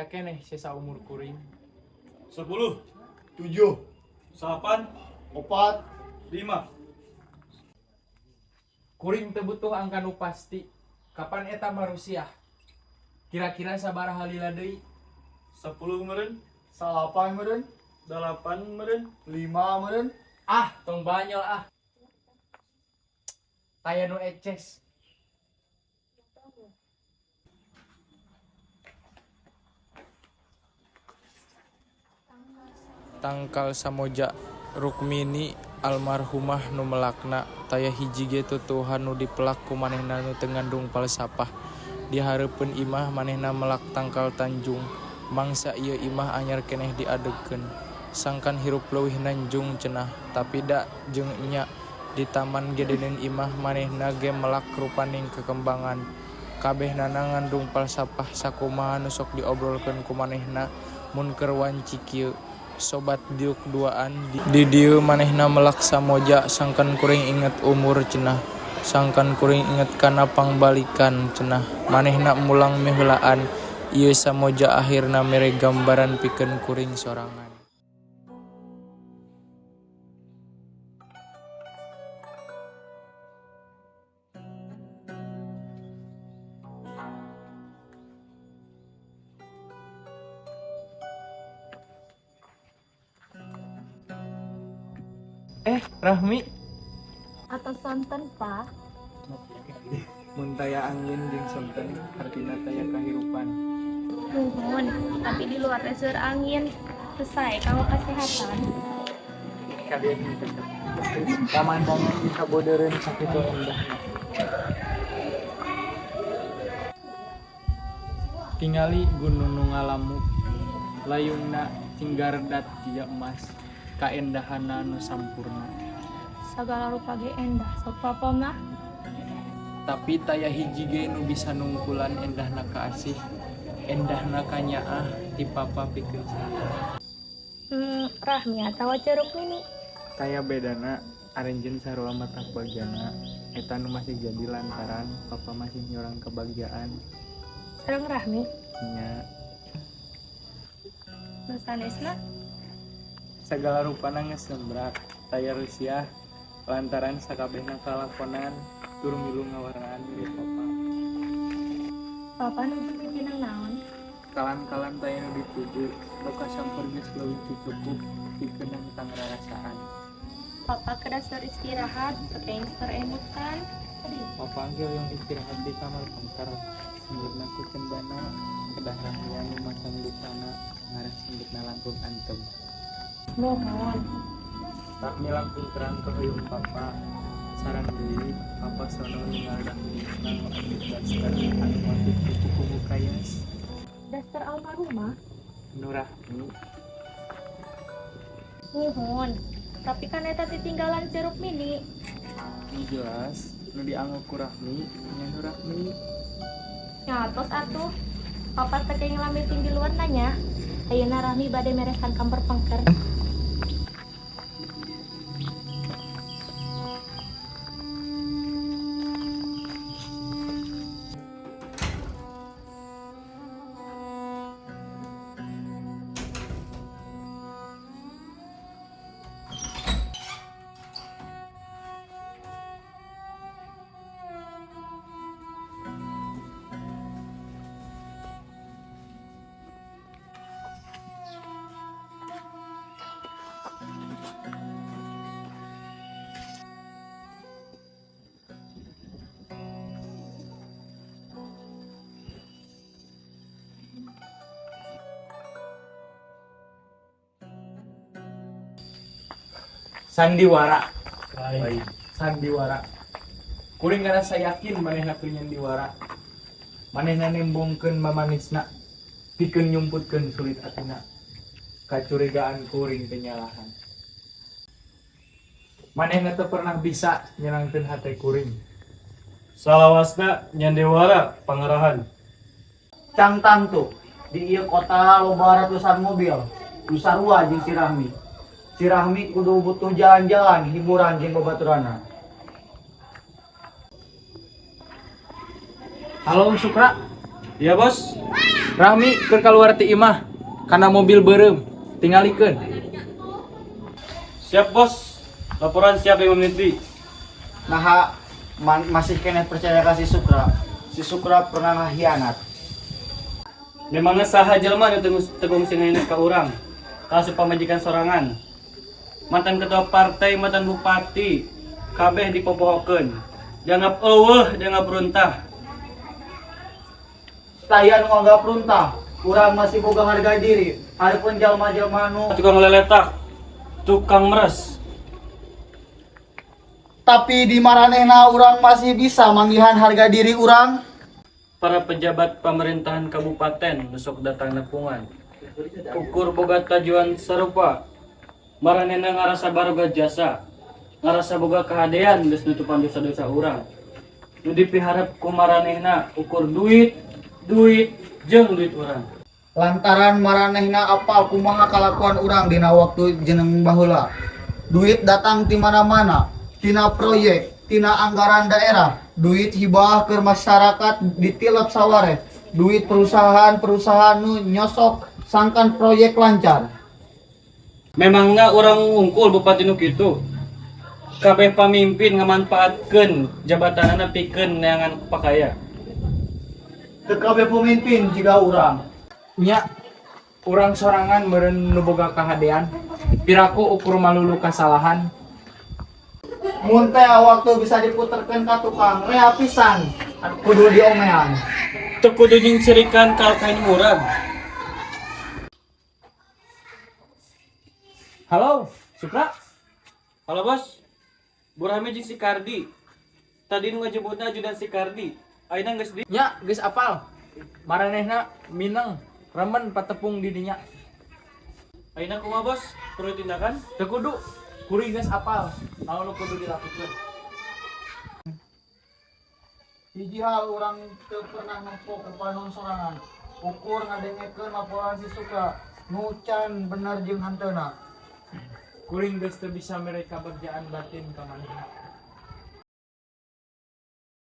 keneh sisa umur kuring. 10, 7, 8, 4, 5. Kuring teu butuh angka nu pasti. Kapan eta marusiah? Kira-kira sabaraha lila deui? 10 meureun, 8 meureun, 8 meureun. 5 meureun. Ah, tong banyol ah. Taya nu eces. Tangkal samoja Rukmini almarhumah nu melakna taya hiji ge tutuhan nu dipelak ku manehna nu teu ngandung falsafah. Di hareupeun imah manehna melak tangkal Tanjung. Mangsa ieu imah anyar keneh diadegkeun. Sangkan hirup leuwih nanjung cenah, tapi da jeung nya di taman gedenen imah manehna ge melak rupaning kekembangan. Kabehnana ngandung falsafah sakumaha nu sok diobrolkeun ku manehna mun keur wanci kieu. Sobat diuk duaan di dieu manehna melak samoja sangkan kuring inget umur cenah. Sangkan kuring inget kana pangbalikan cenah. Manehna mulang miheulaan ieu samoja akhirna mere gambaran pikeun kuring sorangan. Rahmi, Atau sonten, Pak? mun taya angin jeung sonten artina taya kahirupan. Nuhun, tapi di luar resur angin. Selesai, kamu kesehatan. Kalian cocok. Pamandangan di kabodeureun sakitu endah. Tingali gunung nu ngalamuk, layungna cinggardat jiga emas, kaendahana nu sampurna. Segala rupa ge endah, sok papa mah. Tapi taya hiji ge nu bisa nungkulan endahna kaasih, endahna kanyaah ti papa pikeun saya. Rahmi atau ceruk ini. Taya bedana arenjeun sarua mata bagiana, eta nu masih jadi lantaran papa masih nyorang kebahagiaan. Sareng Rahmi, Nya nu sanesna segala rupana geus nembrak, taya rusiah lantaran sakabehna kalakonan tur milu ngawarnaan milik papa. papa nu pinang naon. Kalan-kalan taya nu dituju loka sampur geus leuwih cukup pikeun tentang rarasaan. Papa ke dasar istirahat, pakai emutan. Papanggil yang istirahat di kamar pangkar, sembutna ku cendana, kedah rahayan masang dukana, ngarah sembutna langkung antem. Mohon. Tak milangkung terang ke huyung papa, saran deui papa sono ninggal dahuluna nu ambil dasar anu motif kuku kayas. Dasar almarhumah. Nu Rahmi, Mohon. Tapi kan eta ditinggalan ceruk mini. nu jelas, nu dianggap ku Rahmi, nya nu Rahmi. Nyatos atuh. Papa teh ngelami tinggi luar nanya. Ayeuna Rahmi bade mereskan kamper pangker. Sandiwara. Sandiwara. Kuring ngerasa yakin manehna teu nyandiwara. Manehna nembongkeun mamanisna, pikeun nyumputkeun sulit atina. Kacurigaan kuring teu nyalahan. Manehna teu pernah bisa nyenangkeun hate kuring. Salawasna nyandewara pangarahan. Cang tantu di ieu kota loba ratusan mobil. Nu sarua jeung si Rahmi. Si Rahmi kudu butuh jalan-jalan, hiburan jeung babaturanna. Halo Sukra, Iya bos. Rahmi ke keluar ti imah karena mobil berem tingalikeun. Siap bos. Laporan siap 5 menit bi. Nah, masih kena percaya kasih Sukra. Si Sukra pernah ngahianat. Memangnya saha jelema nu tegung singaina ka urang. Kasu pamajikan sorangan. Mantan ketua partai, mantan bupati, kabeh dipopohokeun. Dianggap eueuh, dianggap runtah. Saya nu nganggap runtah, urang masih boga harga diri. Hareupeun jalma-jalma nu Tukang leletak, tukang meres. tapi di maranehna urang masih bisa manggihan harga diri urang. Para pejabat pemerintahan kabupaten besok datang nepungan. Ukur boga tajuan sarupa. Maranehna ngarasa baroga jasa. Ngarasa boga kahadean geus nutupan dosa-dosa urang. Nu dipiharep ku maranehna ukur duit jeung duit urang. Lantaran maranehna apal kumaha kalakuan urang dina waktu jeneng baheula. Duit datang di mana-mana, tina proyek, tina anggaran daerah, duit hibah ke masyarakat ditilep saware, duit perusahaan nu nyosok sangkan proyek lancar. Memangna urang ngungkul bupati nu kitu. Kabeh pamimpin ngamanfaatkeun jabatanana pikeun neangan pakaya. Teu kabeh pemimpin jiga urang. Nya urang sorangan meureun nu boga kahadean. Piraku ukur malulu kasalahan. Mun teh waktu bisa diputerkeun ka tukang rea pisan kudu diomean. Teu kudu nyincirikan kalkain urang. Halo, Supra? Halo bos. Burahmi jeung si Kardi. Tadi nu ngajebutna ajudan si Kardi. Ayeuna geus di Nya geus apal. Maranehna Mineng remen patepung di dinya. Ayeuna kumaha bos? Perlu tindakan? Teu kudu kuring geus apal. Naon nu kudu dilakukeun. Hiji hal urang teu pernah nempo ku panon sorangan. Ukur ngadengekeun laporan si Sukra nu can bener jeung hanteuna. Kuring geus teu bisa mere kabagjaan batin ka manehna.